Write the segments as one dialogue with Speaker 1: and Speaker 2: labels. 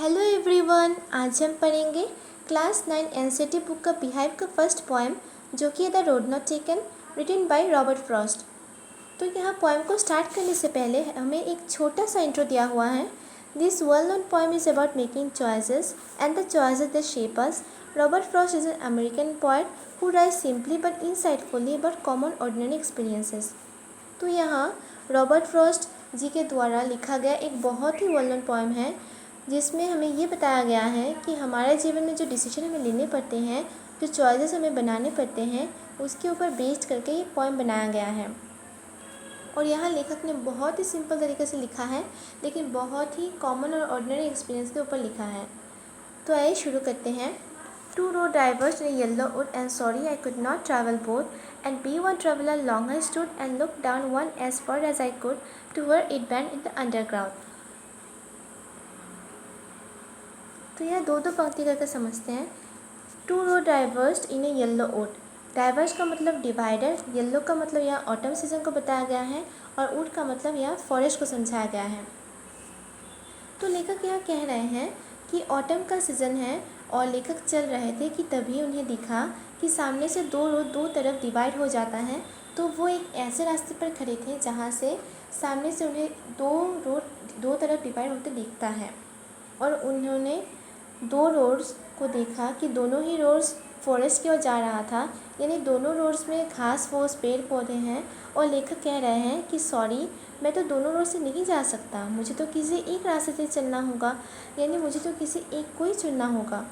Speaker 1: Hello everyone, आज हम पढ़ेंगे क्लास 9 एनसीईआरटी बुक का बिहाइव का फर्स्ट पोएम जो कि the road not taken written by Robert Frost. तो यहाँ पोएम को स्टार्ट करने से पहले हमें एक छोटा सा इंट्रो दिया हुआ है। This well known poem is about making choices and the choices that shape us. Robert Frost is an American poet who rights simply but insightfully about common ordinary experiences. तो यहाँ रॉबर्ट फ्रॉस्ट जी के द्वारा लिखा गया एक बहुत ही well known poem है जिसमें हमें ये बताया गया है कि हमारे जीवन में जो डिसीजन हमें लेने पड़ते हैं, जो चॉइसेस हमें बनाने पड़ते हैं, उसके ऊपर बेस्ड करके ये पोएम बनाया गया है। और यहाँ लेखक ने बहुत ही सिंपल तरीके से लिखा है, लेकिन बहुत ही कॉमन और ऑर्डिनरी एक्सपीरियंस के ऊपर लिखा है। तो आइए शुरू करते हैं। Two road drivers in yellow wood and sorry I could not travel both and be one traveller long I stood and look down one as far as I could to where it bend in the underground. तो यह दो पंक्ति करके समझते हैं। Two road diverged in a yellow oat. Diverse का मतलब divider, yellow का मतलब यहाँ ऑटम सीजन को बताया गया है और ऊट का मतलब यहाँ फॉरेस्ट को समझाया गया है। तो लेखक यहाँ कह रहे हैं कि ऑटम का सीज़न है और लेखक चल रहे थे कि तभी उन्हें दिखा कि सामने से दो रोड दो तरफ डिवाइड हो जाता है। तो वो एक ऐसे रास्ते पर खड़े थे जहाँ से सामने से उन्हें दो रोड दो तरफ डिवाइड होते दिखता है और उन्होंने दो रोड्स को देखा कि दोनों ही रोड्स फॉरेस्ट की ओर जा रहा था, यानी दोनों रोड्स में घास फूस पेड़ पौधे हैं। और लेखक कह रहे हैं कि सॉरी, मैं तो दोनों रोड से नहीं जा सकता, मुझे तो किसी एक रास्ते से चलना होगा, यानी मुझे तो किसी एक को ही चुनना होगा।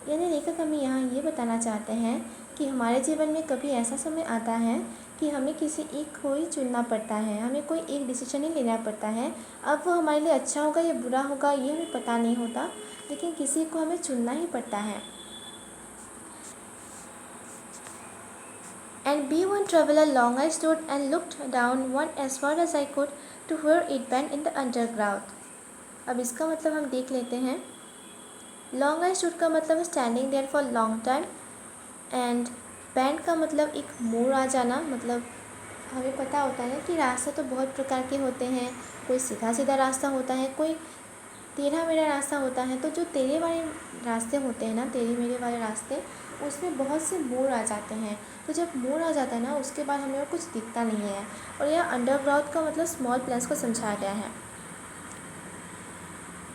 Speaker 1: यानी लेखक हमें यहाँ ये बताना चाहते हैं कि हमारे जीवन में कभी ऐसा समय आता है कि हमें किसी एक को ही चुनना पड़ता है, हमें कोई एक डिसीजन ही लेना पड़ता है। अब वो हमारे लिए अच्छा होगा या बुरा होगा ये हमें पता नहीं होता, लेकिन किसी को हमें चुनना ही पड़ता है। And be one traveler long I stood and looked down one as far as I could to where it bent in the underground। अब इसका मतलब हम देख लेते हैं। लॉन्ग आई स्टूड का मतलब standing there for long time and bend का मतलब एक मोड़ आ जाना। मतलब हमें पता होता है कि रास्ता तो बहुत प्रकार के होते हैं, कोई सीधा सीधा रास्ता होता है, कोई टेढ़ा मेढ़ा रास्ता होता है। तो जो टेढ़े वाले रास्ते होते हैं ना, टेढ़े मेढ़े वाले रास्ते, उसमें बहुत से मोड़ आ जाते हैं। तो जब मोड़ आ जाता है ना, उसके बाद हमें और कुछ दिखता नहीं है। और यह अंडरग्राउंड का मतलब स्मॉल प्लेन्स को समझाया गया है।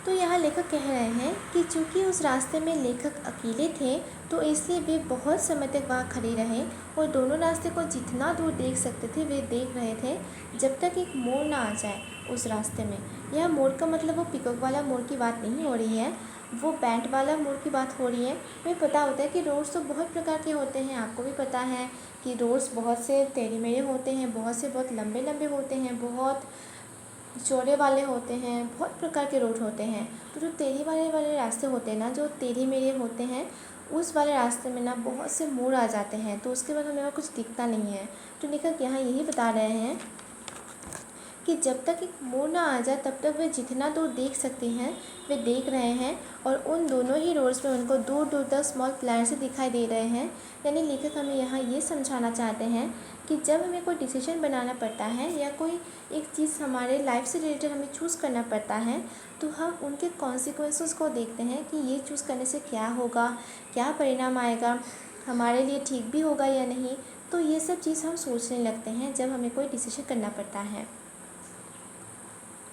Speaker 1: तो यहाँ लेखक कह रहे हैं कि चूँकि उस रास्ते में लेखक अकेले थे तो इसलिए वे बहुत समय तक वहाँ खड़े रहे और दोनों रास्ते को जितना दूर देख सकते थे वे देख रहे थे जब तक एक मोड़ ना आ जाए उस रास्ते में। यह मोड़ का मतलब वो पिकअप वाला मोड़ की बात नहीं हो रही है, वो बैंड वाला मोड़ की बात हो रही है। हमें पता होता है कि रोड्स तो बहुत प्रकार के होते हैं, आपको भी पता है कि रोड्स बहुत से टेढ़े मेढ़े होते हैं, बहुत से बहुत लंबे लंबे होते हैं, बहुत चौड़े वाले होते हैं, बहुत प्रकार के रोड होते हैं। तो जो टेढ़े वाले रास्ते होते हैं ना, जो टेढ़े मेढ़े होते हैं, उस वाले रास्ते में ना बहुत से मोड़ आ जाते हैं, तो उसके बाद हमें और कुछ दिखता नहीं है। तो लेखक यहाँ यही बता रहे हैं कि जब तक एक मोड़ ना आ जाए तब तक वे जितना दूर देख सकते हैं वे देख रहे हैं और उन दोनों ही रोड्स में उनको दूर दूर तक स्मॉल प्लांट्स दिखाई दे रहे हैं। यानी लेखक हमें यहाँ ये समझाना चाहते हैं कि जब हमें कोई डिसीजन बनाना पड़ता है या कोई एक चीज़ हमारे लाइफ से रिलेटेड हमें चूज़ करना पड़ता है तो हम उनके कॉन्सिक्वेंसेस को देखते हैं कि ये चूज़ करने से क्या होगा, क्या परिणाम आएगा, हमारे लिए ठीक भी होगा या नहीं। तो ये सब चीज़ हम सोचने लगते हैं जब हमें कोई डिसीजन करना पड़ता है।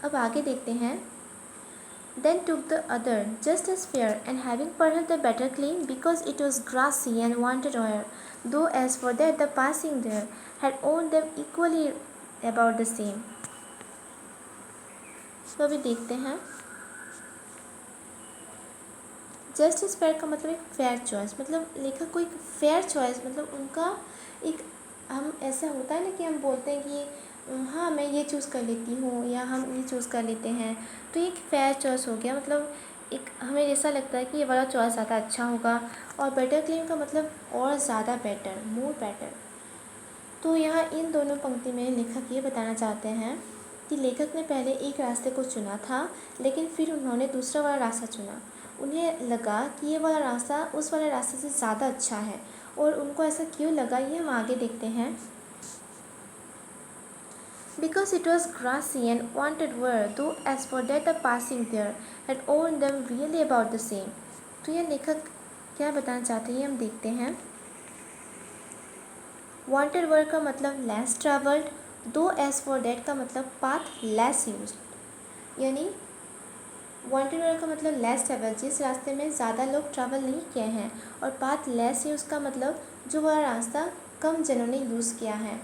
Speaker 1: अब आगे देखते हैं। Then took the other just as fair and having perhaps the better claim because it was grassy and wanted oil, though as for that the passing there had owned them equally about the same। तो अभी देखते हैं। Justice fair का मतलब एक fair choice, मतलब लेखक को एक फेयर चॉइस, मतलब उनका एक, हम ऐसा होता है ना कि हम बोलते हैं कि हाँ मैं ये चूज़ कर लेती हूँ या हम ये चूज़ कर लेते हैं, तो एक फेयर चॉइस हो गया। मतलब एक हमें ऐसा लगता है कि ये वाला चॉइस ज़्यादा अच्छा होगा। और बेटर क्लेम का मतलब और ज़्यादा बेटर, मोर बेटर। तो यहाँ इन दोनों पंक्ति में लेखक ये बताना चाहते हैं कि लेखक ने पहले एक रास्ते को चुना था लेकिन फिर उन्होंने दूसरा वाला रास्ता चुना। उन्हें लगा कि ये वाला रास्ता उस वाले रास्ते से ज़्यादा अच्छा है। और उनको ऐसा क्यों लगा ये हम आगे देखते हैं। Because it was grassy and wanted were, though as for that the passing there had warned them really about the same. तो यह लेखक क्या बताना चाहते हैं हम देखते हैं। wanted were का मतलब less traveled, though as for that का मतलब path less used, यानी wanted were का मतलब less traveled जिस रास्ते में ज़्यादा लोग ट्रैवल नहीं किए हैं, और path less used का मतलब जो वह रास्ता कम जनों ने यूज़ किया है।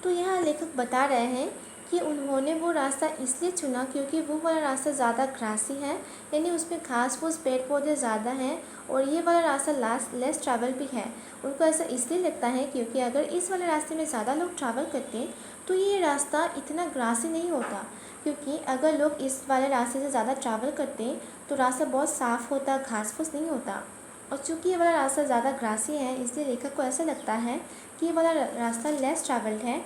Speaker 1: तो यहाँ लेखक बता रहे हैं कि उन्होंने वो रास्ता इसलिए चुना क्योंकि वो वाला रास्ता ज़्यादा ग्रासी है, यानी उसमें घास फूस पेड़ पौधे ज़्यादा हैं, और ये वाला रास्ता लेस ट्रैवल भी है। उनको ऐसा इसलिए लगता है क्योंकि अगर इस वाले रास्ते में ज़्यादा लोग ट्रैवल करते तो ये रास्ता इतना ग्रासी नहीं होता, क्योंकि अगर लोग इस वाले रास्ते से ज़्यादा ट्रैवल करते तो रास्ता बहुत साफ़ होता, घास फूस नहीं होता। और चूँकि ये वाला रास्ता ज़्यादा ग्रासी है, इसलिए लेखक को ऐसा लगता है कि ये वाला रास्ता लेस ट्रैवल्ड है।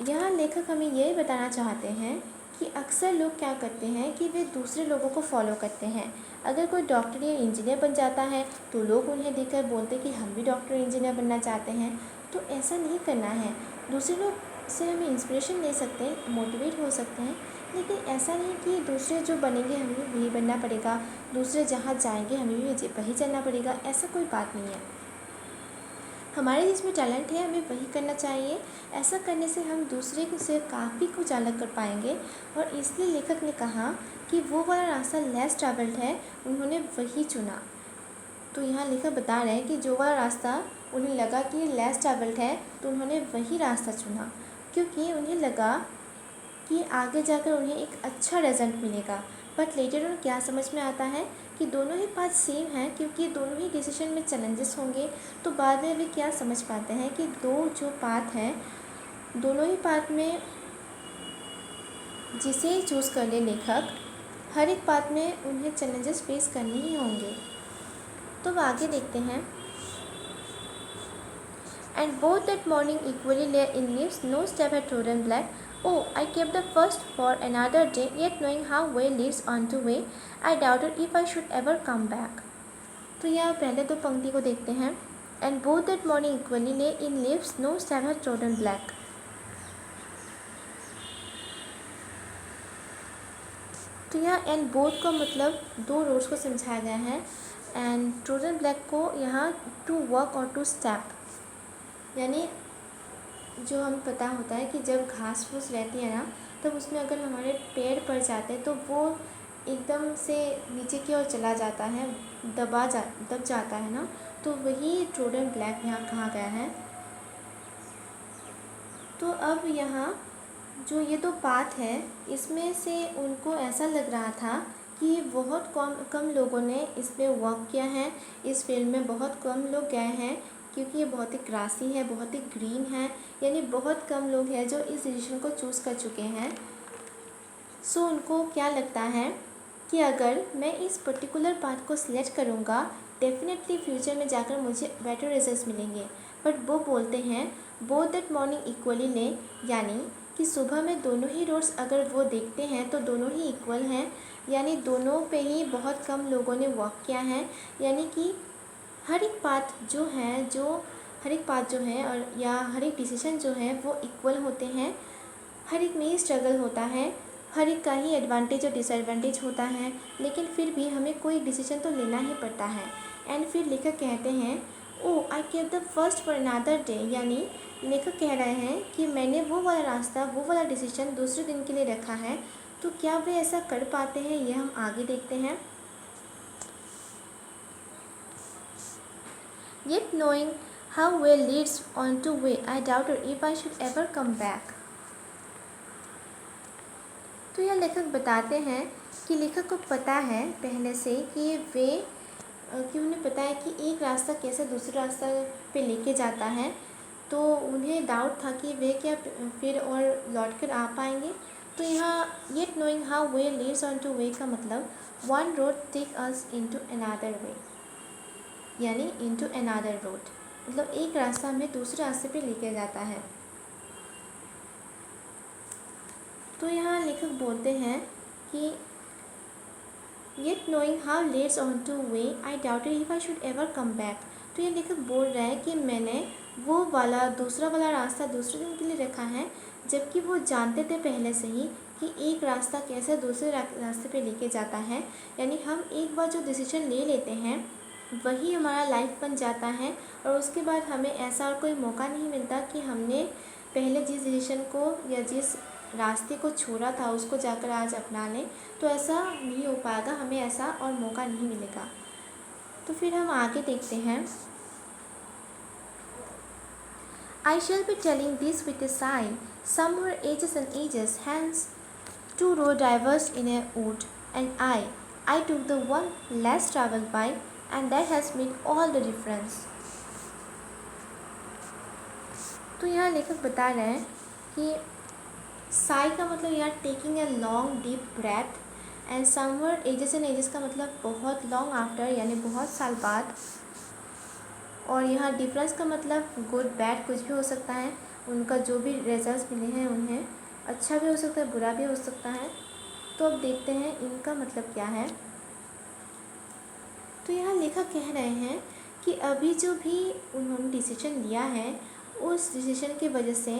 Speaker 1: यहाँ लेखक हमें यही बताना चाहते हैं कि अक्सर लोग क्या करते हैं कि वे दूसरे लोगों को फॉलो करते हैं। अगर कोई डॉक्टर या इंजीनियर बन जाता है तो लोग उन्हें देखकर बोलते कि हम भी डॉक्टर इंजीनियर बनना चाहते हैं। तो ऐसा नहीं करना है। दूसरे लोग से हमें इंस्पिरेशन ले सकते हैं, मोटिवेट हो सकते हैं, लेकिन ऐसा नहीं कि दूसरे जो बनेंगे हमें भी वही बनना पड़ेगा, दूसरे जहाँ जाएंगे हमें भी वही चलना पड़ेगा, ऐसा कोई बात नहीं है। हमारे जिसमें टैलेंट है हमें वही करना चाहिए। ऐसा करने से हम दूसरे से काफ़ी कुछ अलग कर पाएंगे, और इसलिए लेखक ने कहा कि वो वाला रास्ता लेस ट्रैवल्ड है, उन्होंने वही चुना। तो यहाँ लेखक बता रहे हैं कि जो वाला रास्ता उन्हें लगा कि लेस ट्रैवल्ड है तो उन्होंने वही रास्ता चुना, क्योंकि उन्हें लगा कि आगे जाकर उन्हें एक अच्छा रिजल्ट मिलेगा। बट लेटर ऑन क्या समझ में आता है कि दोनों ही पाथ सेम हैं, क्योंकि दोनों ही डिसीजन में चैलेंजेस होंगे। तो बाद में वे क्या समझ पाते हैं कि दो जो पाथ हैं, दोनों ही पाथ में जिसे चूज़ कर ले लेखक, हर एक पाथ में उन्हें चैलेंजेस फेस करने ही होंगे। तो अब आगे देखते हैं। And both that morning equally lay in leaves, no step had trodden black. Oh, I kept the first for another day, yet knowing how way leads on to way, I doubted if I should ever come back. तो यहाँ पहले दो पंक्ति को देखते हैं। And both that morning equally lay in leaves, no step had trodden black. तो यहाँ एंड बोथ का मतलब दो रोड्स को समझाया गया है, एंड ट्रोजन ब्लैक को यहाँ टू वर्क और टू स्टेप, यानी जो हमें पता होता है कि जब घास फूस रहती है ना, तब उसमें अगर हमारे पैर पड़ जाते हैं तो वो एकदम से नीचे की ओर चला जाता है, दब जाता है ना, तो वही ट्रोडन ब्लैक यहाँ कहा गया है। तो अब यहाँ जो ये दो पाथ है, इसमें से उनको ऐसा लग रहा था कि बहुत कम लोगों ने इस पर वर्क किया है, इस फील्ड में बहुत कम लोग गए हैं, क्योंकि ये बहुत ही ग्रासी है, बहुत ही ग्रीन है, यानी बहुत कम लोग हैं जो इस डिसीजन को चूज़ कर चुके हैं। सो उनको क्या लगता है कि अगर मैं इस पर्टिकुलर पाथ को सिलेक्ट करूँगा, डेफिनेटली फ्यूचर में जाकर मुझे बेटर रिजल्ट्स मिलेंगे। बट वो बोलते हैं बोथ दैट मॉर्निंग इक्वली ले, यानी कि सुबह में दोनों ही रोड्स अगर वो देखते हैं तो दोनों ही इक्वल हैं, यानी दोनों पे ही बहुत कम लोगों ने वर्क किया है, यानी कि हर एक पाथ जो है और या हर एक डिसीजन जो है वो इक्वल होते हैं। हर एक में ही स्ट्रगल होता है, हर एक का ही एडवांटेज और डिसएडवांटेज होता है, लेकिन फिर भी हमें कोई डिसीजन तो लेना ही पड़ता है। एंड फिर लेखक कहते हैं oh I kept the first for another day, यानी लेखक कह रहे हैं कि मैंने वो वाला रास्ता, वो वाला डिसीजन दूसरे दिन के लिए रखा है। तो क्या वे ऐसा कर पाते हैं, यह हम आगे देखते हैं। Yet knowing how way leads on to way, I doubted if I should ever come back. तो यह लेखक बताते हैं कि लेखक को पता है पहले से कि उन्हें पता है कि एक रास्ता कैसे दूसरे रास्ता पे लेके जाता है, तो उन्हें डाउट था कि वे क्या फिर और लौट कर आ पाएंगे। तो यहाँ yet knowing how way leads on to way का मतलब one road take us into another way, यानी इनटू अनदर रोड, मतलब एक रास्ता हमें दूसरे रास्ते पे लेके जाता है। तो यहाँ लेखक बोलते हैं कि yet knowing how let's on to way, I doubted if I should ever come back. तो ये लेखक बोल रहा है कि मैंने वो वाला दूसरा वाला रास्ता दूसरे दिन के लिए रखा है, जबकि वो जानते थे पहले से ही कि एक रास्ता कैसे दूसरे रास्ते पे लेके जाता है। यानी हम एक बार जो डिसीजन ले लेते हैं वही हमारा लाइफ बन जाता है, और उसके बाद हमें ऐसा और कोई मौका नहीं मिलता कि हमने पहले जिस डिसीजन को या जिस रास्ते को छोड़ा था उसको जाकर आज अपना लें। तो ऐसा नहीं हो पाएगा, हमें ऐसा और मौका नहीं मिलेगा। तो फिर हम आगे देखते हैं। I shall be telling this with a sigh. Some were ages and ages, hence two roads diverged in a wood, and I took the one less traveled by, and that has made all the difference. तो यहाँ लेखक बता रहे हैं कि साई का मतलब यहाँ taking a long deep breath, and somewhere ages and ages का मतलब बहुत लॉन्ग आफ्टर यानी बहुत साल बाद, और यहाँ डिफरेंस का मतलब गुड बैड कुछ भी हो सकता है। उनका जो भी रिजल्ट्स मिले हैं उन्हें अच्छा भी हो सकता है, बुरा भी हो सकता है। तो अब देखते हैं इनका मतलब क्या है। तो यहाँ लेखक कह रहे हैं कि अभी जो भी उन्होंने डिसीजन लिया है उस डिसीजन की वजह से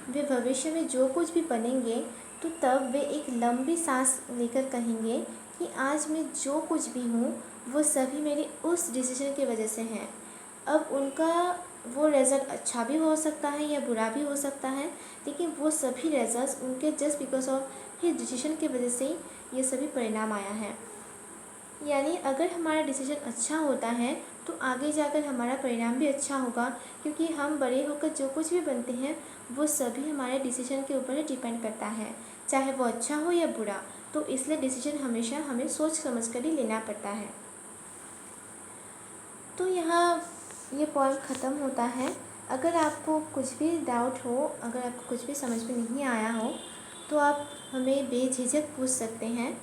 Speaker 1: वे भविष्य में जो कुछ भी बनेंगे तो तब वे एक लंबी सांस लेकर कहेंगे कि आज मैं जो कुछ भी हूँ वो सभी मेरे उस डिसीजन की वजह से हैं। अब उनका वो रिज़ल्ट अच्छा भी हो सकता है या बुरा भी हो सकता है, लेकिन वो सभी रिजल्ट्स उनके just because of his decision की वजह से ये सभी परिणाम आया है। यानी अगर हमारा डिसीजन अच्छा होता है तो आगे जाकर हमारा परिणाम भी अच्छा होगा, क्योंकि हम बड़े होकर जो कुछ भी बनते हैं वो सभी हमारे डिसीजन के ऊपर ही डिपेंड करता है, चाहे वो अच्छा हो या बुरा। तो इसलिए डिसीजन हमेशा हमें सोच समझ कर ही लेना पड़ता है। तो यहाँ ये पॉइंट ख़त्म होता है। अगर आपको कुछ भी डाउट हो, अगर आपको कुछ भी समझ में नहीं आया हो तो आप हमें बेझिझक पूछ सकते हैं।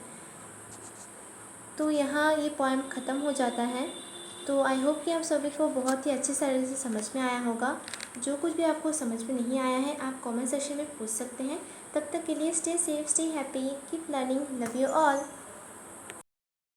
Speaker 1: तो यहाँ ये पॉइंट ख़त्म हो जाता है। तो आई होप कि आप सभी को बहुत ही अच्छी तरह से समझ में आया होगा। जो कुछ भी आपको समझ में नहीं आया है आप कमेंट सेक्शन में पूछ सकते हैं। तब तक के लिए stay safe, stay happy, keep learning, love you all.